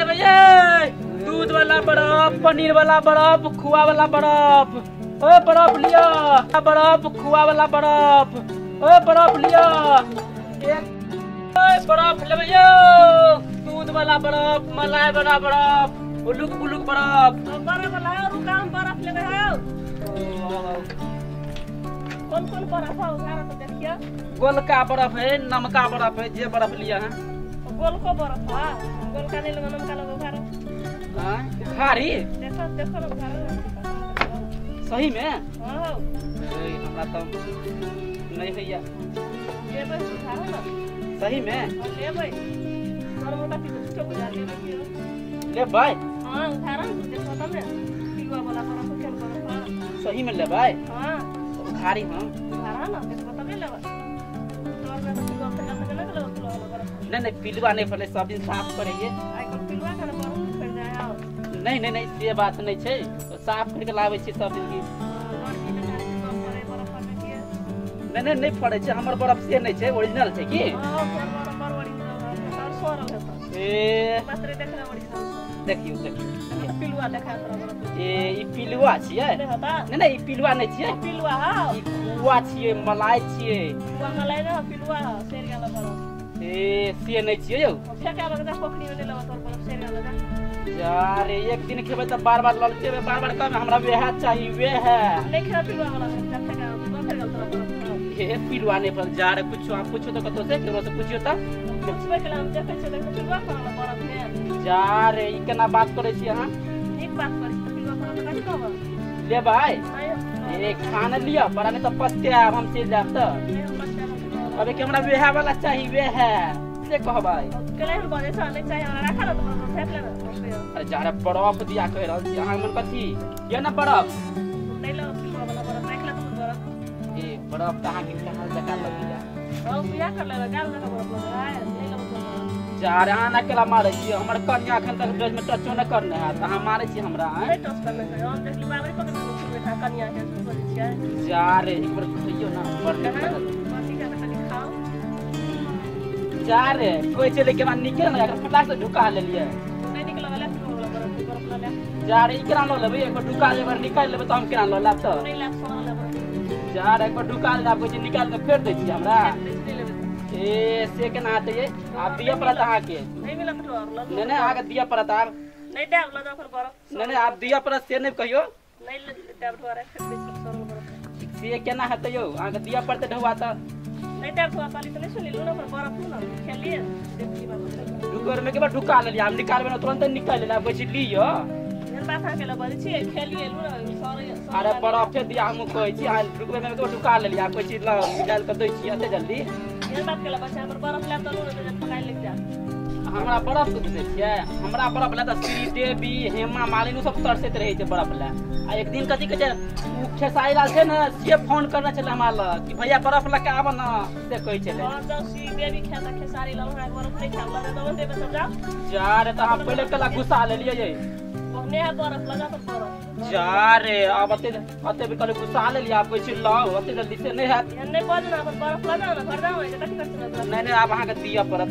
लेबे ये दूध वाला बर्फ, पनीर वाला बर्फ, खोआ वाला बर्फ। ओ बर्फ लिया, बर्फ खोआ वाला बर्फ। ओ बर्फ लिया एक, बर्फ लेबे ये दूध वाला बर्फ, मलाई वाला बर्फ, उलुक बुलुक बर्फ। बर्फ वाला और काम बर्फ लेबे हो। कौन बर्फ है उधार तो देखिए। गोल का बर्फ है, नमका बर्फ है, जे बर्फ लिया है। गोल को बर्फ है, गोल का नहीं लगन का लगो घर। हां खारी देखो देखो ना घर सही में। हां ए हमरा तो नहीं भैया ये बस उधार ना सही में ले भाई और मोटा की तो गुजार ले भाई। हां उधार ना देखो तुमने किलो वाला बर्फ खेल बर्फ सही में ले भाई। हां खारी हम उधार ना देखो तुमने ले तो और मैं तो किलो से का ना लो नहीं पिलवा नहीं पहले सब दिन साफ करेंगे। आई को पिलवा का बर्फ कर जाए आओ। नहीं से बात नहीं छे, तो साफ करके लावे छी सब दिन की। नहीं पड़े छे, हमर बर्फ से नहीं छे, ओरिजिनल छे की। ए देखियो पिलवा देखा ए ई पिलवा छिए। नहीं ई पिलवा नहीं छिए, पिलवा हां ई खोआ छिए, मलाई छिए। खोआ मलाई ना पिलवा शेर गाला बर्फ। ए से नहीं छिए यो फेका बगदा पोखरी में लेवा तोर बर्फ शेर गाला जा। यार एक दिन खेबे त बार-बार ललचेबे, बार-बार कहबे हमरा वेहा चाहिए वे है। नहीं खा पिलवा वाला फेका फेर गाला बर्फ। ये पिलवा नहीं पर जा रे कुछ आप पूछो तो कतो से केरो से पूछियो त पूछबे के हम देखे छे देख पिलवा वाला बर्फ है। जा रे ई केना बात करे छी अहाँ। एक बात करी पिलवा वाला कथि कहब ले भाई ए खाना लिया पर नहीं तो पछते अब हम चल जाब त। अबे के हमरा वेहा वाला चाहिए वे है से कह भाई। केले हम बजे छ नहीं चाहिए हमरा रखा तो फेक ले ना। अरे जा रे बर्फ दिया कह रहल छी अहाँ मन कथि ये ना बर्फ नहीं लो पिलवा वाला बर्फ देख ले तुम बर्फ। ए बर्फ त अहाँ के कहल जका लग गया। और बिया कर ले गाल ना बर्फ लगा है नहीं लो बर्फ। जा रे अहाँ ना केला मारे छी, हमर कन्या अखन तक ड्रेस में टचो न करने है त अहाँ मारे छी हमरा। नहीं टच करने है हम देख ली बाबरी पकड़ के बैठा कन्या के बोली छिए। जा रे एक बार खइयो ना बर्फ बासी का कनी खाओ। जा रे कोई चले के बाद निकल ना अगर फटाक से ढुका ले लिए। नहीं निकल वाला वाला बर्फ ले जा रे केना लो लेबे, एक बार ढुका ले, बार निकाल लेबे त हम केना लो लाब त। नहीं लाग सोना ले बर्फ। जा रे एक बार ढुका ले, कोई चीज निकाल के फेर दे छी हमरा। ए से केना आते ये आप दिया परत अहाँ के नहीं मिला तो और नहीं आगे दिया परत आप नहीं डैब लगा फिर बर्फ। नहीं आप दिया परत से नहीं कहियो। नहीं डैब ढोरे फिर बिस्कुट सोना बर्फ से केना हते यो आगे दिया परत ढवा त नहीं डैब ढोआ पाली तो नहीं सुनी लो ना पर बर्फ ना खेलिए देखी बात। ढुकर में के बाद ढुका ले लिया हम निकालबे ना तुरंत निकाल ले आप बच लियो। मेरे बात है के ला बड़ी छी खेलिए लो ना सॉरी। अरे बर्फ दिया हम कहै छी आ ढुकबे में के ढुका ले लिया कोई चीज ला निकाल के दै छी अते जल्दी। ये बात के ला बच्चा पर बर्फ ला तो लो तो पकाई लग जा। हमरा बर्फ के दे छिए, हमरा बर्फ ला त श्री देवी हेमा मालिनी सब तरसत रहे छै बर्फ ला। आ एक दिन कथि के उ खेसाई लाल छै ना से फोन करना छले हमरा कि भैया बर्फ ला के आब ना से कहै छले। और तो श्री देवी खेता खेसारी लाल हमरा बर्फ नहीं खाला तो देबे सब जा। जा रे त हम पहले कला गुस्सा ले लिए ये ओने है बर्फ लगा तो बर्फ। जा रे अब अते भी कल गुस्सा ले लिया कोई चिल्लाओ अते जल्दी से नहीं है। नहीं बोल ना पर बर्फ लगा ना भर जाओ ये कथि करते नहीं आप अहाँ के दिया परत